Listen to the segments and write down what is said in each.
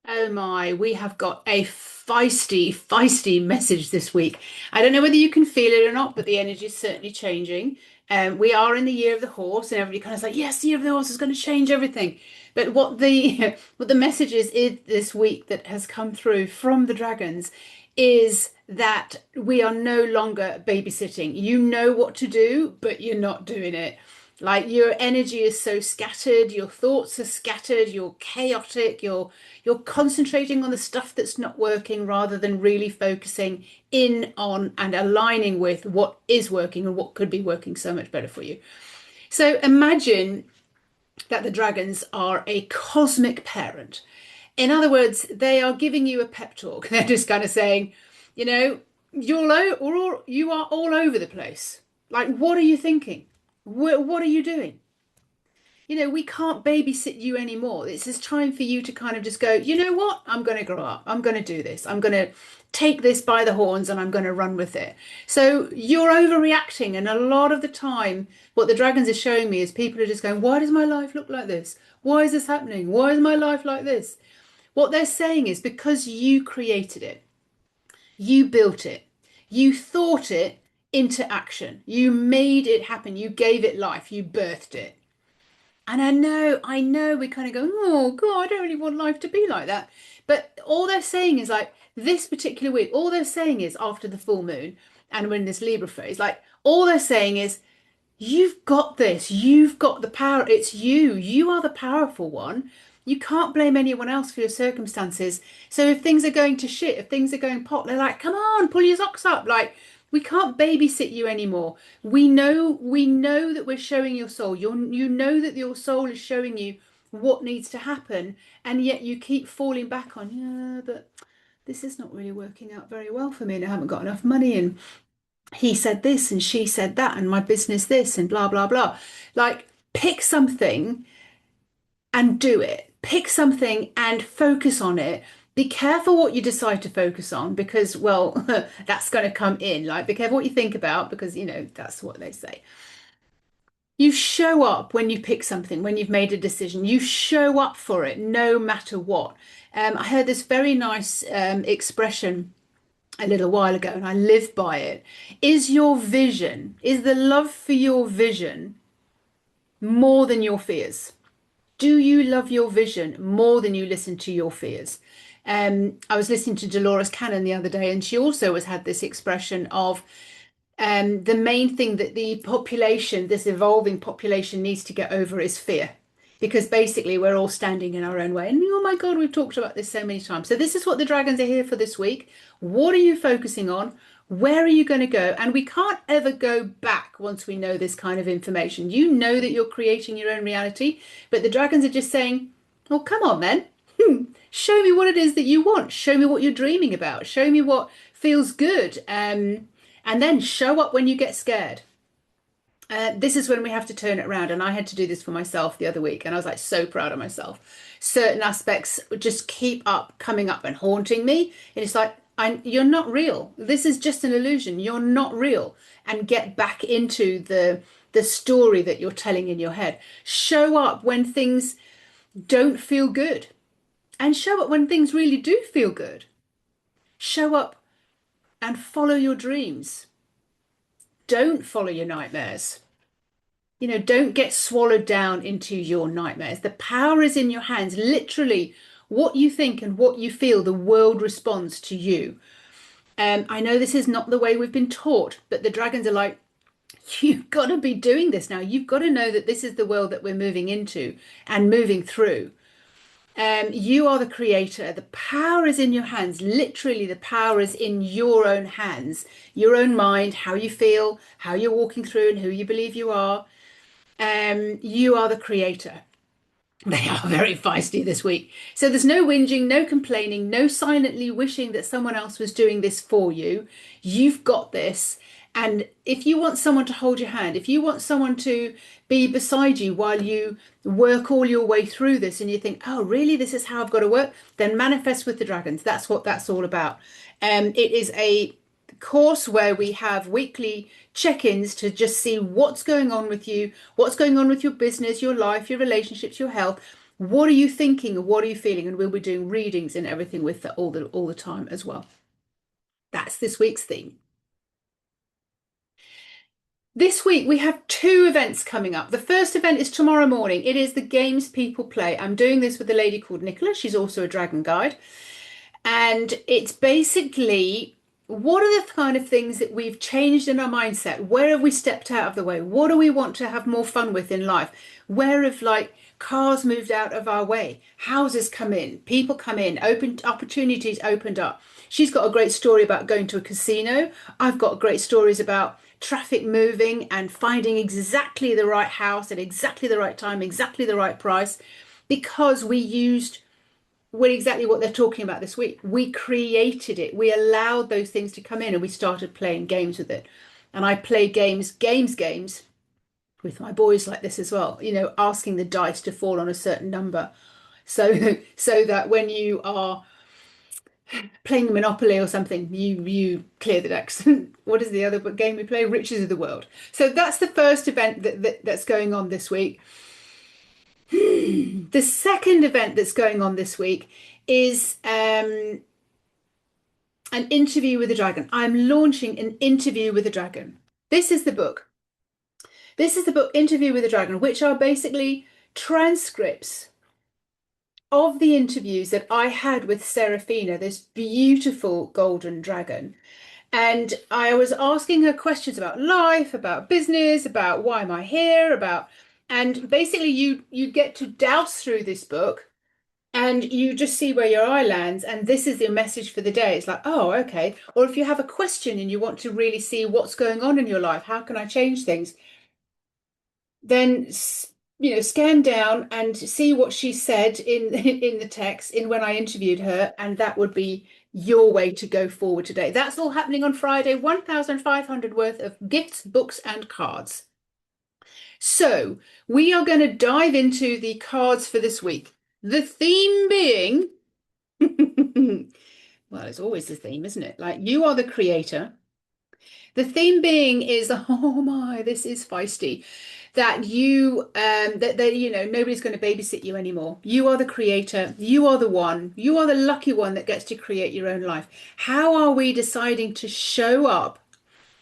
Oh my, we have got a feisty message this week. I don't know whether you can feel it or not, but the energy is certainly changing. We are in the year of the horse, and everybody kind of like, yes, the year of the horse is going to change everything. But what the what the message is this week that has come through from the dragons is that we are no longer babysitting. You know what to do, but you're not doing it. Like your energy is so scattered, your thoughts are scattered, you're chaotic, you're concentrating on the stuff that's not working rather than really focusing in on and aligning with what is working and what could be working so much better for you. So imagine that the dragons are a cosmic parent. In other words, they are giving you a pep talk. They're just kind of saying, you know, you are all over the place. Like, what are you thinking? What are you doing? We can't babysit you anymore. It's just time for you to kind of just go, you know what? I'm going to grow up. I'm going to do this. I'm going to take this by the horns and I'm going to run with it. So you're overreacting. And a lot of the time, what the dragons are showing me is people are just going, why does my life look like this? Why is this happening? Why is my life like this? What they're saying is because you created it, you built it, you thought it into action, you made it happen, you gave it life, you birthed it. And I know we kind of go, oh God, I don't really want life to be like that. But all they're saying is like this particular week, all they're saying is after the full moon, and we're in this Libra phase, like all they're saying is, you've got this, you've got the power, it's you, you are the powerful one. You can't blame anyone else for your circumstances. So if things are going to shit, if things are going pop, they're like, come on, pull your socks up. Like, we can't babysit you anymore. We know that we're showing your soul. You know that your soul is showing you what needs to happen, and yet you keep falling back on, yeah, but this is not really working out very well for me, and I haven't got enough money, and he said this and she said that, and my business this, and blah blah blah. Like, pick something and do it. Pick something and focus on it. Be careful what you decide to focus on because, well, that's going to come in. Like, be careful what you think about because, that's what they say. You show up when you pick something, when you've made a decision. You show up for it no matter what. I heard this very nice expression a little while ago and I live by it. Is the love for your vision more than your fears? Do you love your vision more than you listen to your fears? I was listening to Dolores Cannon the other day, and she also has had this expression of the main thing that the population, this evolving population, needs to get over is fear. Because basically, we're all standing in our own way. And oh my God, we've talked about this so many times. So, this is what the dragons are here for this week. What are you focusing on? Where are you going to go? And we can't ever go back once we know this kind of information. You know that you're creating your own reality, but the dragons are just saying, well, come on then. Show me what it is that you want. Show me what you're dreaming about. Show me what feels good. And then show up when you get scared. This is when we have to turn it around. And I had to do this for myself the other week. And I was like so proud of myself. Certain aspects just keep up coming up and haunting me. And it's like, you're not real. This is just an illusion. You're not real. And get back into the story that you're telling in your head. Show up when things don't feel good. And show up when things really do feel good. Show up and follow your dreams. Don't follow your nightmares. Don't get swallowed down into your nightmares. The power is in your hands. Literally, what you think and what you feel, the world responds to you. I know this is not the way we've been taught, but the dragons are like, you've got to be doing this now. You've got to know that this is the world that we're moving into and moving through. You are the creator. The power is in your hands. Literally, the power is in your own hands, your own mind, how you feel, how you're walking through, and who you believe you are. You are the creator. They are very feisty this week. So there's no whinging, no complaining, no silently wishing that someone else was doing this for you. You've got this. And if you want someone to hold your hand, if you want someone to be beside you while you work all your way through this and you think, oh, really, this is how I've got to work, then manifest with the dragons. That's what that's all about. It is a course where we have weekly check-ins to just see what's going on with you, what's going on with your business, your life, your relationships, your health. What are you thinking and what are you feeling? And we'll be doing readings and everything with that all the time as well. That's this week's theme. This week we have two events coming up. The first event is tomorrow morning. It is the games people play. I'm doing this with a lady called Nicola. She's also a dragon guide. And it's basically what are the kind of things that we've changed in our mindset? Where have we stepped out of the way? What do we want to have more fun with in life? Where have like cars moved out of our way? Houses come in, people come in, open opportunities opened up. She's got a great story about going to a casino. I've got great stories about traffic moving and finding exactly the right house at exactly the right time, exactly the right price, because we used exactly what they're talking about this week. We created it. We allowed those things to come in and we started playing games with it. And I play games with my boys like this as well, asking the dice to fall on a certain number. So that when you are playing Monopoly or something, you clear the decks. What is the other game we play? Riches of the World. So that's the first event that's going on this week. The second event that's going on this week is an interview with a dragon. I'm launching an interview with a dragon. This is the book. This is the book, Interview with a Dragon, which are basically transcripts of the interviews that I had with Seraphina, this beautiful golden dragon. And I was asking her questions about life, about business, about why am I here, and basically you get to douse through this book and you just see where your eye lands, and this is your message for the day. It's like, oh, okay. Or if you have a question and you want to really see what's going on in your life, how can I change things? Then scan down and see what she said in the text in when I interviewed her, and that would be your way to go forward today. That's all happening on Friday. 1,500 worth of gifts, books, and cards. So we are going to dive into the cards for this week. The theme being, well, it's always the theme, isn't it? Like you are the creator. The theme being is, oh my, this is feisty. That nobody's going to babysit you anymore. You are the creator. You are the one. You are the lucky one that gets to create your own life. How are we deciding to show up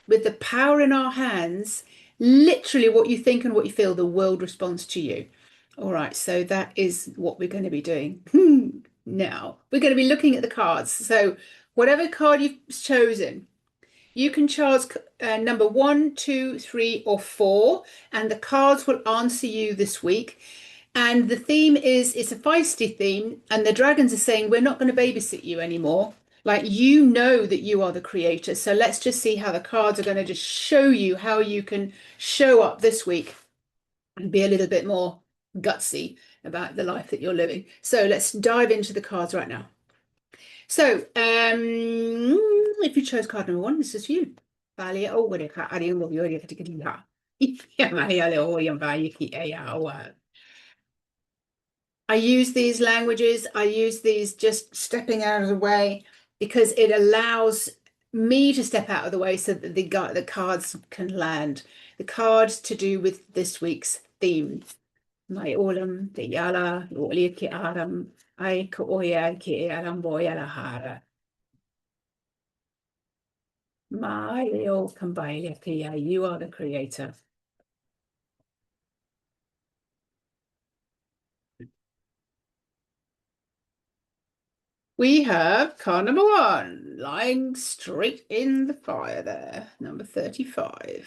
with the power in our hands? Literally, what you think and what you feel, the world responds to you. All right, so that is what we're going to be doing. Now, we're going to be looking at the cards. So, whatever card you've chosen, you can charge number one, two, three, or four, and the cards will answer you this week. And the theme is it's a feisty theme, and the dragons are saying we're not going to babysit you anymore. Like you know that you are the creator. So let's just see how the cards are going to just show you how you can show up this week and be a little bit more gutsy about the life that you're living. So let's dive into the cards right now. So, if you chose card number one, this is for you. I use these languages, I use these just stepping out of the way because it allows me to step out of the way so that the cards can land. The cards to do with this week's theme. Mai olam te yala, oli ki aram, ai ko oya ki aram boya hara. Mai o kambaile ki you are the creator. We have card number one, lying straight in the fire there, number 35.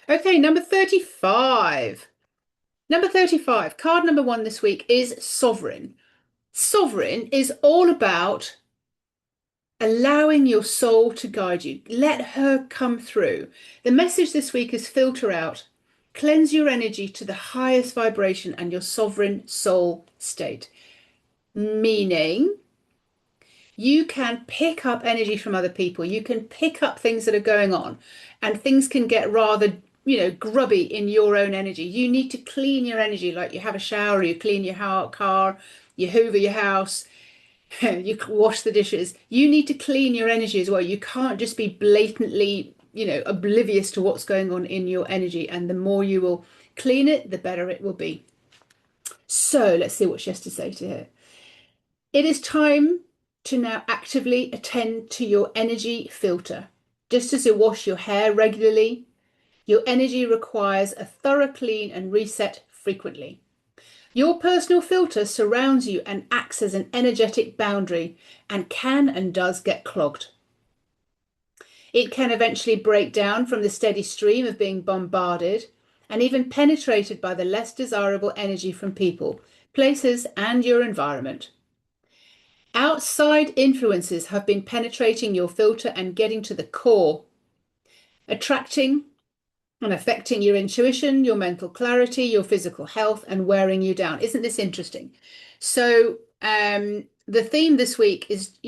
Okay, number 35. Number 35, card number one this week is Sovereign. Sovereign is all about allowing your soul to guide you. Let her come through. The message this week is filter out, cleanse your energy to the highest vibration and your sovereign soul state. Meaning, you can pick up energy from other people. You can pick up things that are going on, and things can get rather, grubby in your own energy. You need to clean your energy, like you have a shower, you clean your car, you hoover your house, you wash the dishes. You need to clean your energy as well. You can't just be blatantly, oblivious to what's going on in your energy. And the more you will clean it, the better it will be. So let's see what she has to say to her. It is time to now actively attend to your energy filter. Just as you wash your hair regularly, your energy requires a thorough clean and reset frequently. Your personal filter surrounds you and acts as an energetic boundary and can and does get clogged. It can eventually break down from the steady stream of being bombarded and even penetrated by the less desirable energy from people, places, and your environment. Outside influences have been penetrating your filter and getting to the core, attracting and affecting your intuition, your mental clarity, your physical health, and wearing you down. Isn't this interesting? So, the theme this week is,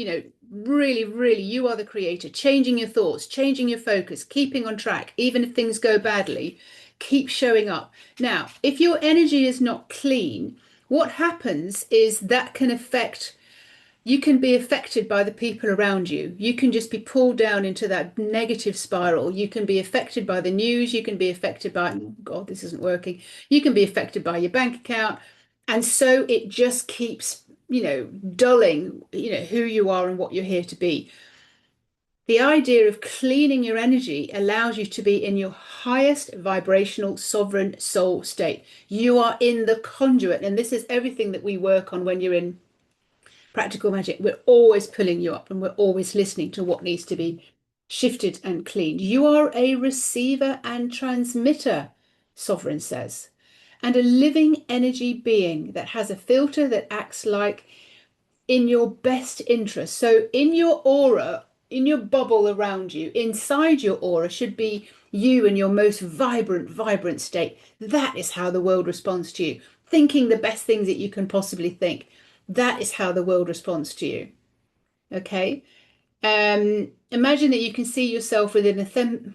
really, really, you are the creator, changing your thoughts, changing your focus, keeping on track, even if things go badly, keep showing up. Now, if your energy is not clean, what happens is that can affect you can be affected by the people around you. You can just be pulled down into that negative spiral. You can be affected by the news. You can be affected by, oh God, this isn't working. You can be affected by your bank account. And so it just keeps, dulling, who you are and what you're here to be. The idea of cleaning your energy allows you to be in your highest vibrational sovereign soul state. You are in the conduit. And this is everything that we work on when you're in practical magic. We're always pulling you up and we're always listening to what needs to be shifted and cleaned. You are a receiver and transmitter, Sovereign says, and a living energy being that has a filter that acts like in your best interest. So, in your aura, in your bubble around you, inside your aura should be you in your most vibrant state. That is how the world responds to you. Thinking the best things that you can possibly think. That is how the world responds to you. Okay. Imagine that you can see yourself within a thin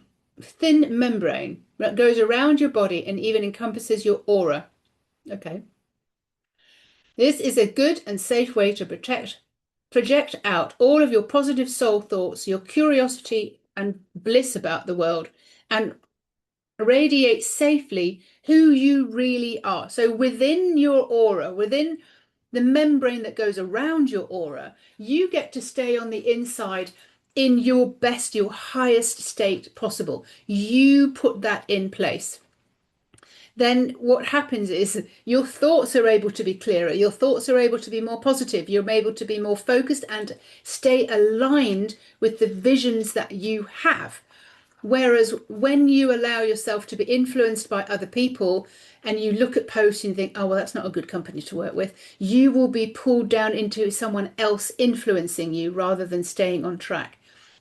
membrane that goes around your body and even encompasses your aura. Okay. This is a good and safe way to project out all of your positive soul thoughts, your curiosity and bliss about the world, and radiate safely who you really are. So within your aura, within the membrane that goes around your aura, you get to stay on the inside in your best, your highest state possible. You put that in place. Then what happens is your thoughts are able to be clearer. Your thoughts are able to be more positive. You're able to be more focused and stay aligned with the visions that you have. Whereas when you allow yourself to be influenced by other people and you look at posts and think, oh, well, that's not a good company to work with, you will be pulled down into someone else influencing you rather than staying on track.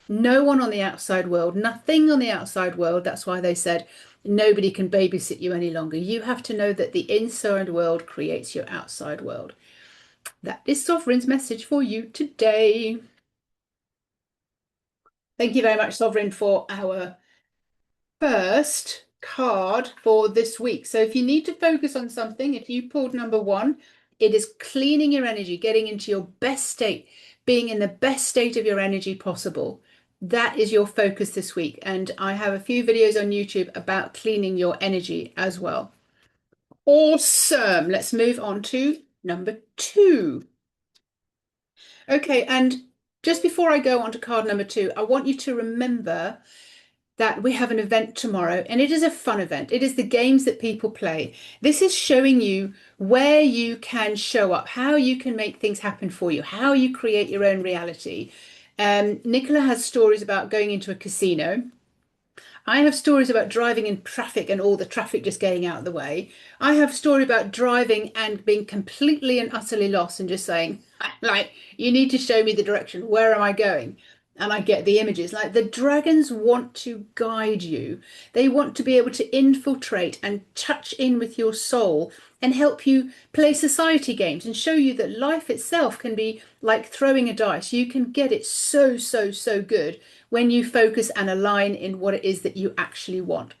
No one on the outside world, nothing on the outside world. That's why they said nobody can babysit you any longer. You have to know that the inside world creates your outside world. That is Sovereign's message for you today. Thank you very much, Sovereign, for our first card for this week. So if you need to focus on something, if you pulled number one, it is cleaning your energy, getting into your best state, being in the best state of your energy possible. That is your focus this week. And I have a few videos on YouTube about cleaning your energy as well. Awesome. Let's move on to number two. Okay, and just before I go on to card number two, I want you to remember that we have an event tomorrow and it is a fun event. It is the games that people play. This is showing you where you can show up, how you can make things happen for you, how you create your own reality. Nicola has stories about going into a casino. I have stories about driving in traffic and all the traffic just getting out of the way. I have story about driving and being completely and utterly lost and just saying, like, you need to show me the direction. Where am I going? And I get the images. Like the dragons want to guide you. They want to be able to infiltrate and touch in with your soul and help you play society games and show you that life itself can be like throwing a dice. You can get it so good when you focus and align in what it is that you actually want.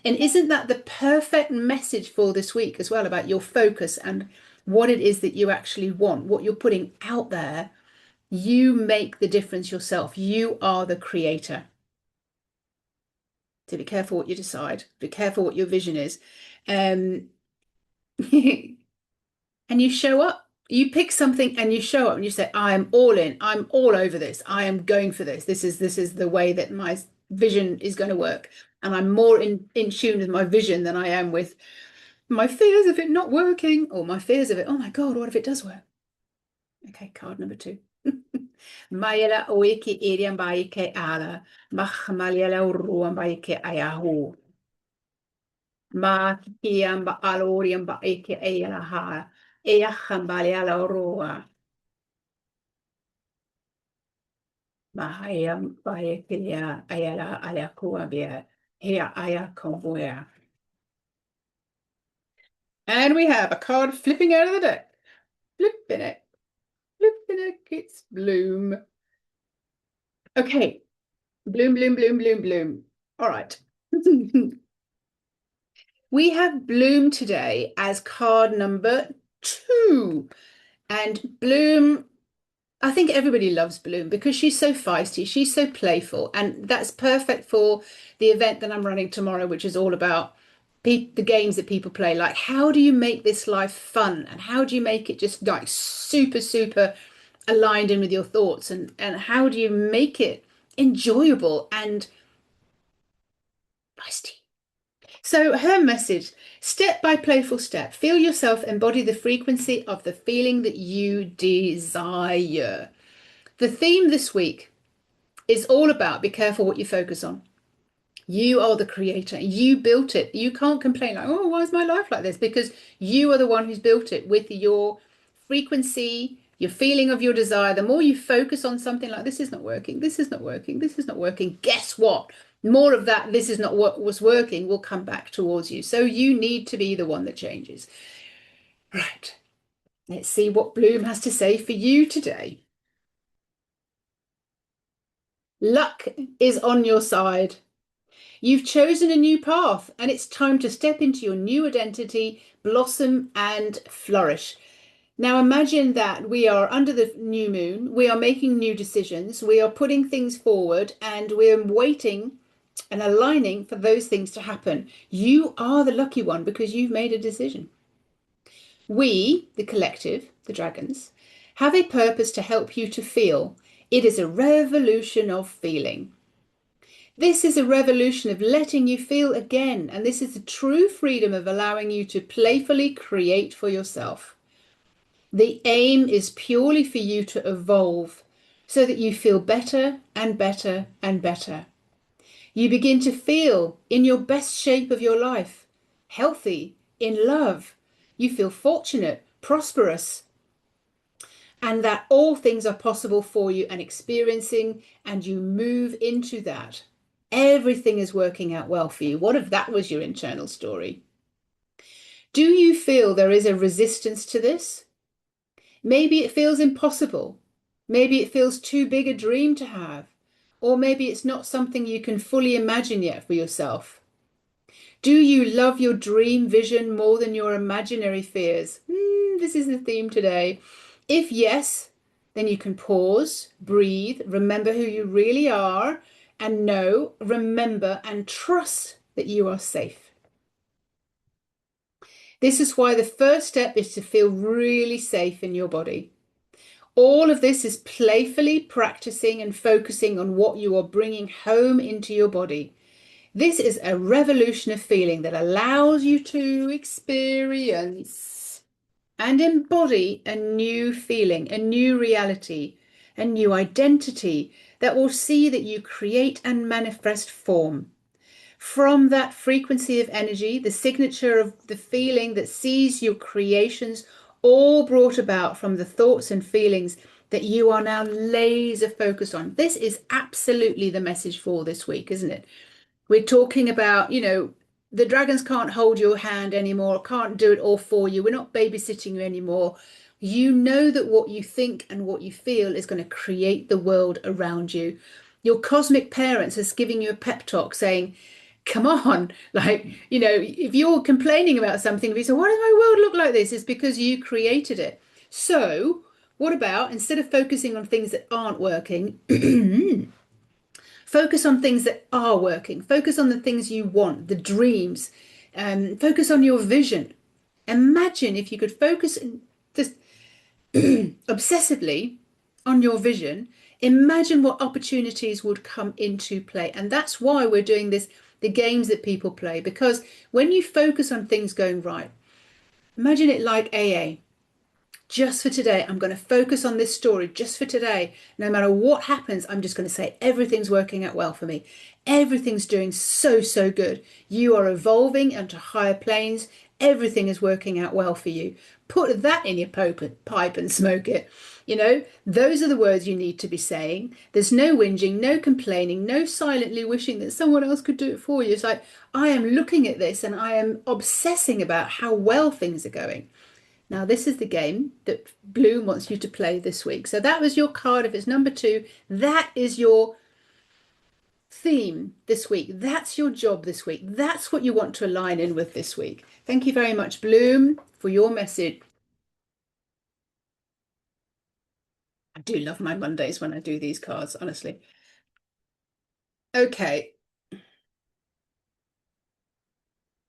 And isn't that the perfect message for this week as well about your focus and what it is that you actually want, what you're putting out there? You make the difference yourself. You are the creator. So be careful what you decide. Be careful what your vision is. and you show up. You pick something and you show up and you say, I am all in. I'm all over this. I am going for this. This is the way that my vision is going to work. And I'm more in tune with my vision than I am with my fears of it not working or my fears of it. Oh my God, what if it does work? Okay, card number two. Mayela oiki irian baike ala. Mahmaliela uruan baike ayahu. Ma kiam ba alorian baike ayala ha. Eyaham baliala urua. Mahayam baike ayala ayakua bia. Here ayakombuya. And we have a card flipping out of the deck. Flipping it. Flipping it. It's Bloom. Okay. Bloom, bloom, bloom, bloom, bloom. All right. We have Bloom today as card number two. And Bloom, I think everybody loves Bloom because she's so feisty, she's so playful, and that's perfect for the event that I'm running tomorrow, which is all about the games that people play. Like, how do you make this life fun? And how do you make it just like super, super aligned in with your thoughts? And how do you make it enjoyable and feisty? So her message, step by playful step, feel yourself embody the frequency of the feeling that you desire. The theme this week is all about be careful what you focus on. You are the creator. You built it. You can't complain like, oh, why is my life like this? Because you are the one who's built it with your frequency, your feeling of your desire. The more you focus on something like this is not working, this is not working, this is not working, guess what? More of that, this is not what was working, will come back towards you. So you need to be the one that changes. Right. Let's see what Bloom has to say for you today. Luck is on your side. You've chosen a new path, and it's time to step into your new identity, blossom and flourish. Now imagine that we are under the new moon, we are making new decisions, we are putting things forward, and we're waiting and aligning for those things to happen. You are the lucky one because you've made a decision. We, the collective, the dragons, have a purpose to help you to feel. It is a revolution of feeling. This is a revolution of letting you feel again, and this is the true freedom of allowing you to playfully create for yourself. The aim is purely for you to evolve so that you feel better and better and better. You begin to feel in your best shape of your life, healthy, in love. You feel fortunate, prosperous, and that all things are possible for you and experiencing, and you move into that. Everything is working out well for you. What if that was your internal story? Do you feel there is a resistance to this? Maybe it feels impossible. Maybe it feels too big a dream to have. Or maybe it's not something you can fully imagine yet for yourself. Do you love your dream vision more than your imaginary fears? This is the theme today. If yes, then you can pause, breathe, remember who you really are, and know, remember, and trust that you are safe. This is why the first step is to feel really safe in your body. All of this is playfully practicing and focusing on what you are bringing home into your body. This is a revolution of feeling that allows you to experience and embody a new feeling, a new reality, a new identity that will see that you create and manifest form. From that frequency of energy, the signature of the feeling that sees your creations all brought about from the thoughts and feelings that you are now laser focused on. This is absolutely the message for this week, isn't it? We're talking about, the dragons can't hold your hand anymore, can't do it all for you. We're not babysitting you anymore. You know that what you think and what you feel is going to create the world around you. Your cosmic parents is giving you a pep talk saying, come on, like, if you're complaining about something, if you say, why does my world look like this? It's because you created it. So what about instead of focusing on things that aren't working, focus on things that are working. Focus on the things you want, the dreams. Focus on your vision. Imagine if you could focus just obsessively on your vision, imagine what opportunities would come into play. And that's why we're doing this, the games that people play, because when you focus on things going right, imagine it like AA. Just for today, I'm going to focus on this story just for today. No matter what happens, I'm just going to say everything's working out well for me. Everything's doing so, so good. You are evolving into higher planes. Everything is working out well for you. Put that in your pipe and smoke it. Those are the words you need to be saying. There's no whinging, no complaining, no silently wishing that someone else could do it for you. It's like, I am looking at this and I am obsessing about how well things are going. Now, this is the game that Bloom wants you to play this week. So that was your card. If it's number two, that is your theme this week. That's your job this week. That's what you want to align in with this week. Thank you very much, Bloom, for your message. I do love my Mondays when I do these cards, honestly. Okay.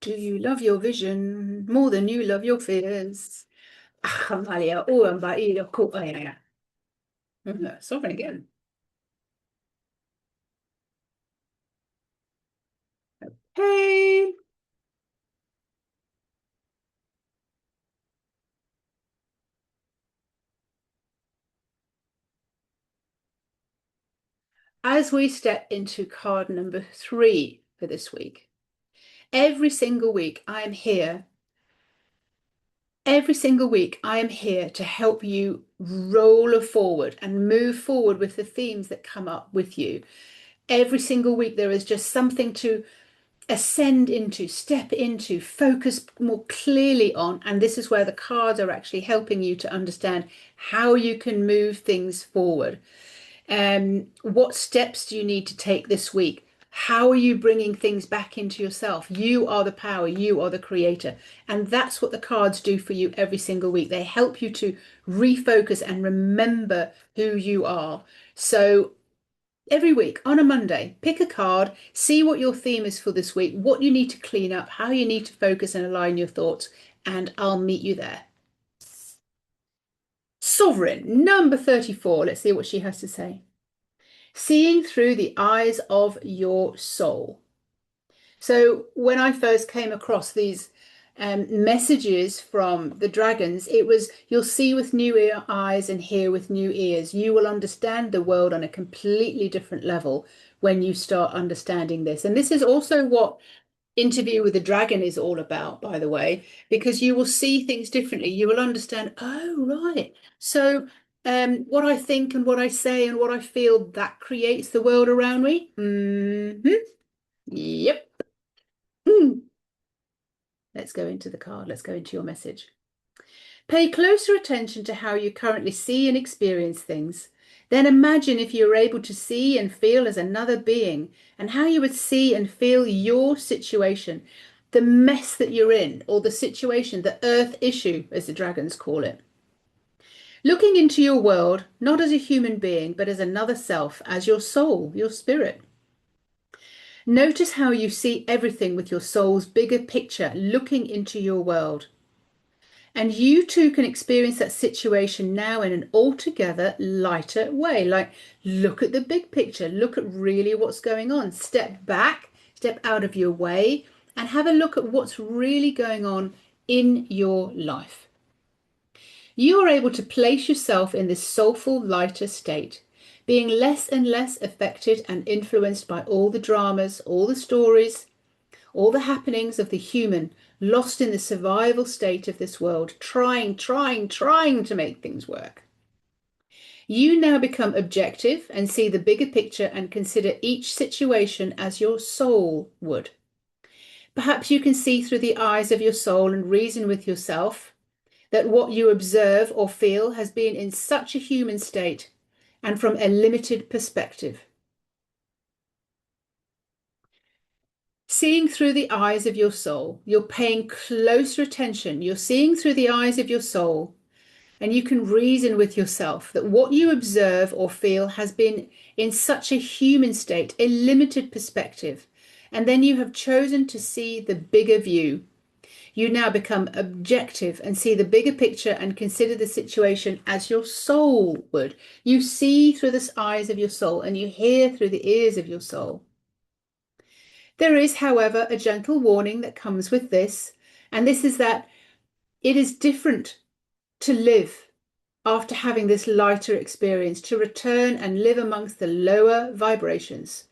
Do you love your vision more than you love your fears? Ah, Amalia, oh, Amalia, cool. Oh, yeah, yeah. Sovereign again. Hey. As we step into card number three for this week, every single week I am here. Every single week I am here to help you roll forward and move forward with the themes that come up with you. Every single week there is just something to ascend into, step into, focus more clearly on. And this is where the cards are actually helping you to understand how you can move things forward. What steps do you need to take this week? How are you bringing things back into yourself? You are the power, you are the creator. And that's what the cards do for you every single week. They help you to refocus and remember who you are. So every week on a Monday, pick a card, see what your theme is for this week, what you need to clean up, how you need to focus and align your thoughts, and I'll meet you there. Sovereign, number 34. Let's see what she has to say. Seeing through the eyes of your soul. So when I first came across these messages from the dragons, it was you'll see with new eyes and hear with new ears. You will understand the world on a completely different level when you start understanding this. And this is also what Interview with the Dragon is all about, by the way, because you will see things differently. You will understand, oh, right. So what I think and what I say and what I feel, that creates the world around me. Yep. Mm. Let's go into the card. Let's go into your message. Pay closer attention to how you currently see and experience things. Then imagine if you were able to see and feel as another being and how you would see and feel your situation, the mess that you're in, or the situation, the earth issue, as the dragons call it. Looking into your world, not as a human being, but as another self, as your soul, your spirit. Notice how you see everything with your soul's bigger picture looking into your world. And you too can experience that situation now in an altogether lighter way. Like, look at the big picture, look at really what's going on. Step back, step out of your way, and have a look at what's really going on in your life. You are able to place yourself in this soulful, lighter state, being less and less affected and influenced by all the dramas, all the stories, all the happenings of the human lost in the survival state of this world, trying to make things work. You now become objective and see the bigger picture and consider each situation as your soul would. Perhaps you can see through the eyes of your soul and reason with yourself that what you observe or feel has been in such a human state and from a limited perspective. Seeing through the eyes of your soul, you're paying closer attention. You're seeing through the eyes of your soul, and you can reason with yourself that what you observe or feel has been in such a human state, a limited perspective. And then you have chosen to see the bigger view. You now become objective and see the bigger picture and consider the situation as your soul would. You see through the eyes of your soul and you hear through the ears of your soul. There is, however, a gentle warning that comes with this, and this is that it is different to live after having this lighter experience, to return and live amongst the lower vibrations,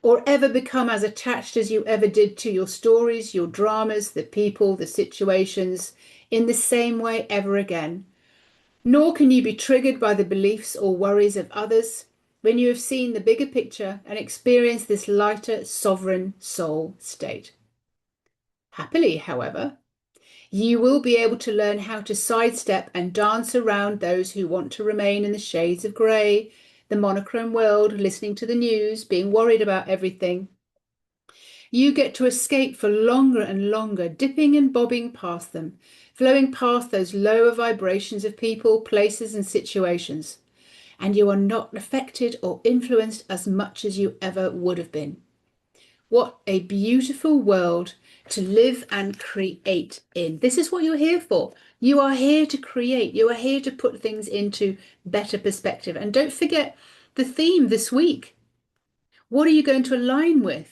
or ever become as attached as you ever did to your stories, your dramas, the people, the situations, in the same way ever again. Nor can you be triggered by the beliefs or worries of others when you have seen the bigger picture and experienced this lighter, sovereign soul state. Happily, however, you will be able to learn how to sidestep and dance around those who want to remain in the shades of grey, the monochrome world, listening to the news, being worried about everything. You get to escape for longer and longer, dipping and bobbing past them, flowing past those lower vibrations of people, places, and situations. And you are not affected or influenced as much as you ever would have been. What a beautiful world to live and create in. This is what you're here for. You are here to create. You are here to put things into better perspective. And don't forget the theme this week. What are you going to align with?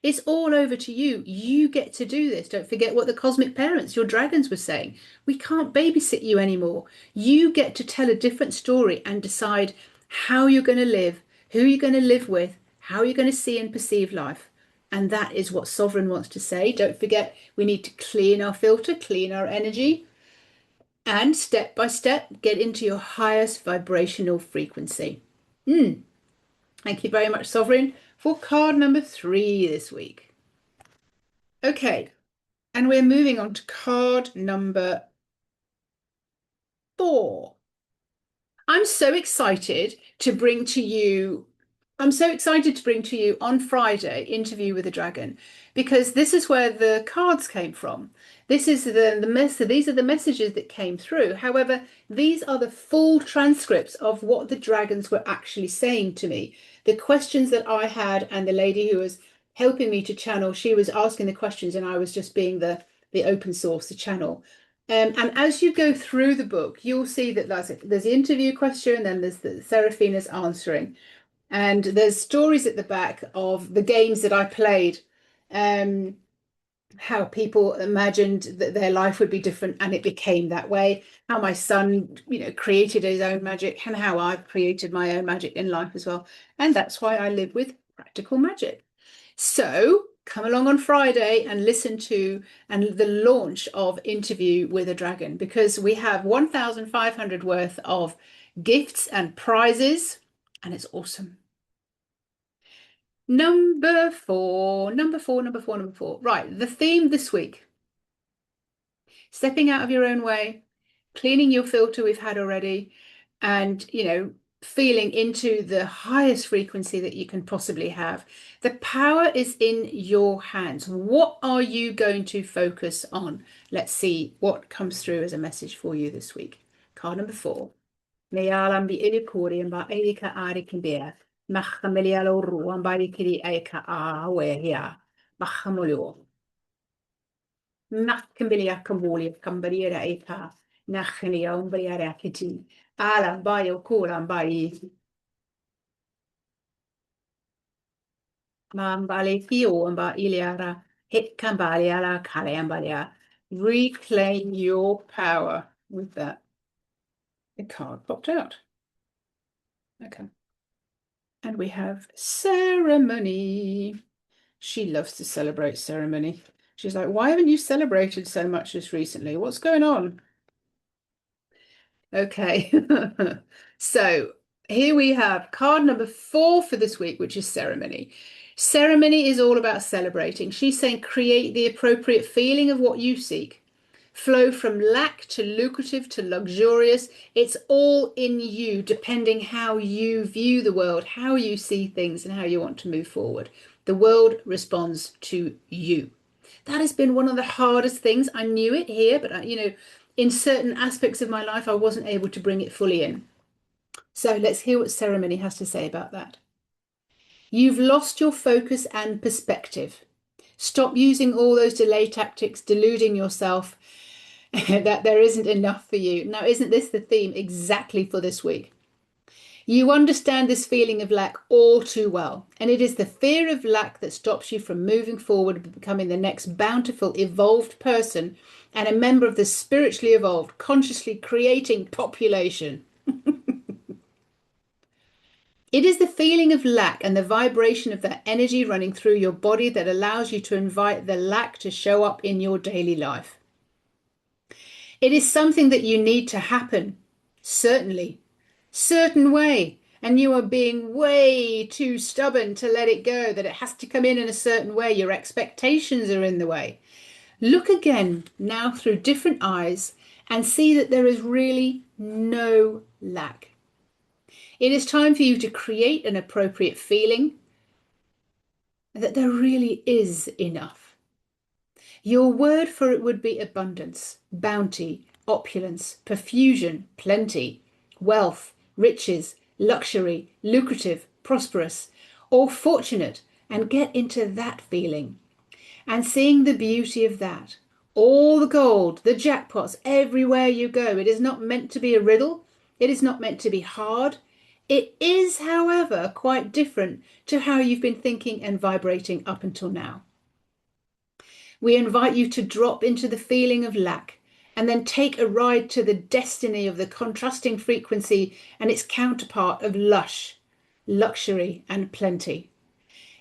It's all over to you. You get to do this. Don't forget what the cosmic parents, your dragons, were saying. We can't babysit you anymore. You get to tell a different story and decide how you're going to live, who you're going to live with, how you're going to see and perceive life. And that is what Sovereign wants to say. Don't forget, we need to clean our filter, clean our energy, and step by step, get into your highest vibrational frequency. Thank you very much, Sovereign, for card number 3 this week. Okay, and we're moving on to card number 4. I'm so excited to bring to you, I'm so excited to bring to you on Friday, Interview with a Dragon, because this is where the cards came from. This is these are the messages that came through. However, these are the full transcripts of what the dragons were actually saying to me. The questions that I had, and the lady who was helping me to channel, she was asking the questions and I was just being the open source, the channel. And as you go through the book, you'll see that there's the interview question, and then there's the Seraphina's answering. And there's stories at the back of the games that I played, how people imagined that their life would be different and it became that way. How my son, created his own magic, and how I've created my own magic in life as well. And that's why I live with practical magic. So come along on Friday and listen to the launch of Interview with a Dragon, because we have 1,500 worth of gifts and prizes, and it's awesome. Number 4, number 4, number 4, number 4. Right, the theme this week: stepping out of your own way, cleaning your filter we've had already, and, feeling into the highest frequency that you can possibly have. The power is in your hands. What are you going to focus on? Let's see what comes through as a message for you this week. Card number 4. Mealam bi ilikuri and ba ilika ari kimbea. Machamelialo ruan ba ikiri eka awehia. Machamolio. Machambelia cambolia cambariera eka. Nachenia umbriara kiti. Alam bayo kulam bayi. Mambale fio amba iliara. Hit cambalia la caleambalia. Reclaim your power with that. The card popped out. Okay. And we have ceremony. She loves to celebrate ceremony. She's like, why haven't you celebrated so much this recently? What's going on? Okay. So here we have card number 4 for this week, which is ceremony. Ceremony is all about celebrating. She's saying create the appropriate feeling of what you seek. Flow from lack to lucrative to luxurious. It's all in you, depending how you view the world, how you see things, and how you want to move forward. The world responds to you. That has been one of the hardest things. I knew it here, but in certain aspects of my life, I wasn't able to bring it fully in. So let's hear what ceremony has to say about that. You've lost your focus and perspective. Stop using all those delay tactics, deluding yourself that there isn't enough for you. Now, isn't this the theme exactly for this week? You understand this feeling of lack all too well, and it is the fear of lack that stops you from moving forward and becoming the next bountiful, evolved person and a member of the spiritually evolved, consciously creating population. It is the feeling of lack and the vibration of that energy running through your body that allows you to invite the lack to show up in your daily life. It is something that you need to happen, certainly, certain way, and you are being way too stubborn to let it go, that it has to come in a certain way. Your expectations are in the way. Look again now through different eyes and see that there is really no lack. It is time for you to create an appropriate feeling that there really is enough. Your word for it would be abundance, bounty, opulence, profusion, plenty, wealth, riches, luxury, lucrative, prosperous, or fortunate, and get into that feeling and seeing the beauty of that. All the gold, the jackpots, everywhere you go. It is not meant to be a riddle. It is not meant to be hard. It is, however, quite different to how you've been thinking and vibrating up until now. We invite you to drop into the feeling of lack and then take a ride to the destiny of the contrasting frequency and its counterpart of lush, luxury, and plenty.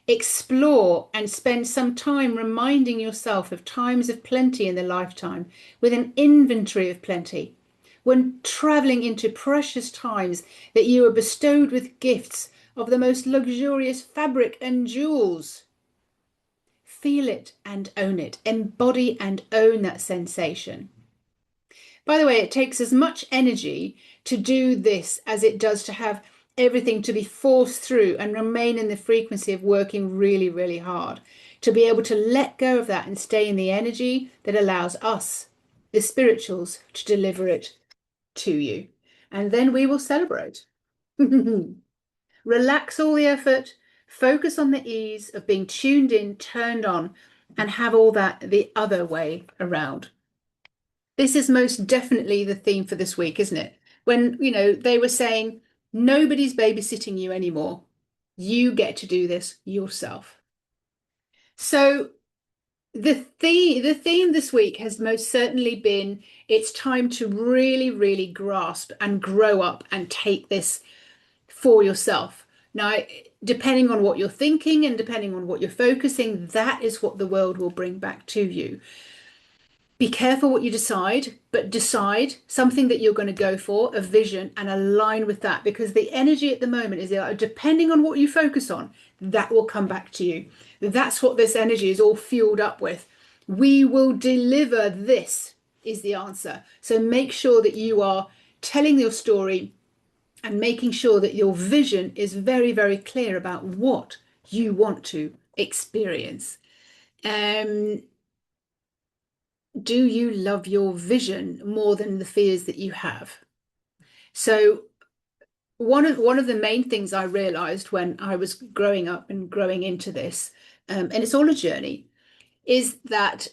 Explore and spend some time reminding yourself of times of plenty in the lifetime with an inventory of plenty. When traveling into precious times that you are bestowed with gifts of the most luxurious fabric and jewels. Feel it and own it. Embody and own that sensation. By the way, it takes as much energy to do this as it does to have everything to be forced through and remain in the frequency of working really, really hard. To be able to let go of that and stay in the energy that allows us, the spirituals, to deliver it to you. And then we will celebrate. Relax all the effort, focus on the ease of being tuned in, turned on, and have all that the other way around. This is most definitely the theme for this week, isn't it? When, they were saying, nobody's babysitting you anymore. You get to do this yourself. So the theme this week has most certainly been it's time to really, really grasp and grow up and take this for yourself. Now, depending on what you're thinking and depending on what you're focusing, that is what the world will bring back to you. Be careful what you decide, but decide something that you're going to go for, a vision, and align with that, because the energy at the moment is depending on what you focus on, that will come back to you. That's what this energy is all fueled up with. We will deliver this, is the answer. So make sure that you are telling your story and making sure that your vision is very, very clear about what you want to experience. Do you love your vision more than the fears that you have? So one of the main things I realized when I was growing up and growing into this, and it's all a journey, is that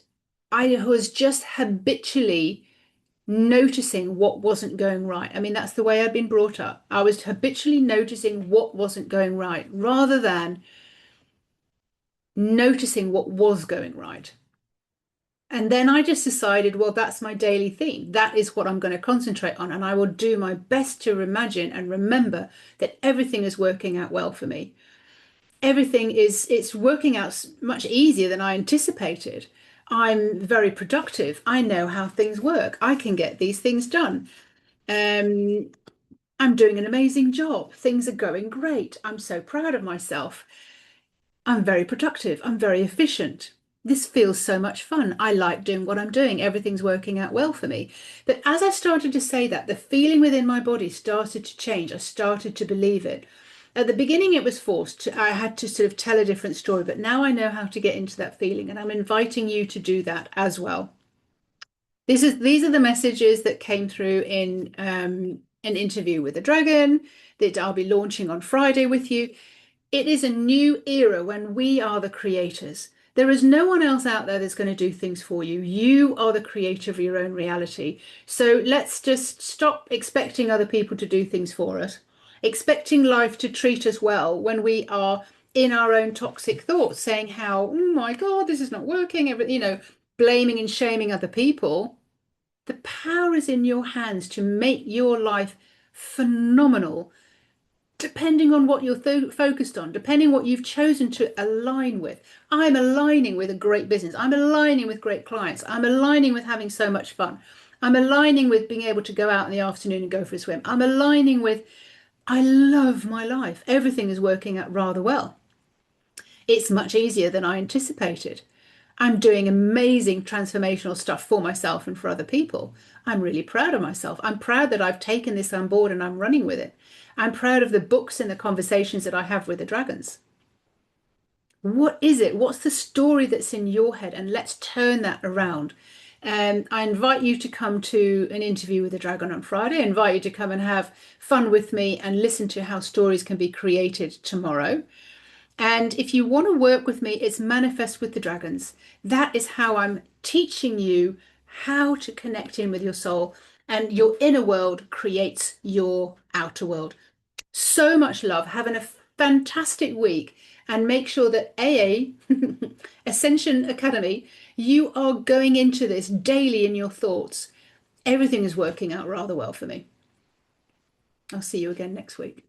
I was just habitually noticing what wasn't going right. I mean, that's the way I've been brought up. I was habitually noticing what wasn't going right rather than noticing what was going right. And then I just decided, well, that's my daily theme. That is what I'm going to concentrate on. And I will do my best to imagine and remember that everything is working out well for me. It's working out much easier than I anticipated. I'm very productive. I know how things work. I can get these things done. Um, I'm doing an amazing job. Things are going great. I'm so proud of myself. I'm very productive. I'm very efficient. This feels so much fun. I like doing what I'm doing. Everything's working out well for me. But as I started to say that, the feeling within my body started to change. I started to believe it. At the beginning, it was forced. I had to sort of tell a different story, but now I know how to get into that feeling, and I'm inviting you to do that as well. These are the messages that came through in an interview with a dragon that I'll be launching on Friday with you. It is a new era when we are the creators. There is no one else out there that's going to do things for you. You are the creator of your own reality. So let's just stop expecting other people to do things for us, expecting life to treat us well when we are in our own toxic thoughts, saying how, oh my God, this is not working, blaming and shaming other people. The power is in your hands to make your life phenomenal, depending on what you're focused on, depending what you've chosen to align with. I'm aligning with a great business. I'm aligning with great clients. I'm aligning with having so much fun. I'm aligning with being able to go out in the afternoon and go for a swim. I'm aligning with, I love my life. Everything is working out rather well. It's much easier than I anticipated. I'm doing amazing transformational stuff for myself and for other people. I'm really proud of myself. I'm proud that I've taken this on board and I'm running with it. I'm proud of the books and the conversations that I have with the dragons. What is it? What's the story that's in your head? And let's turn that around. I invite you to come to an interview with the dragon on Friday. I invite you to come and have fun with me and listen to how stories can be created tomorrow. And if you want to work with me, it's Manifest with the Dragons. That is how I'm teaching you how to connect in with your soul, and your inner world creates your outer world. So much love. Having a fantastic week, and make sure that AA, Ascension Academy, you are going into this daily in your thoughts. Everything is working out rather well for me. I'll see you again next week.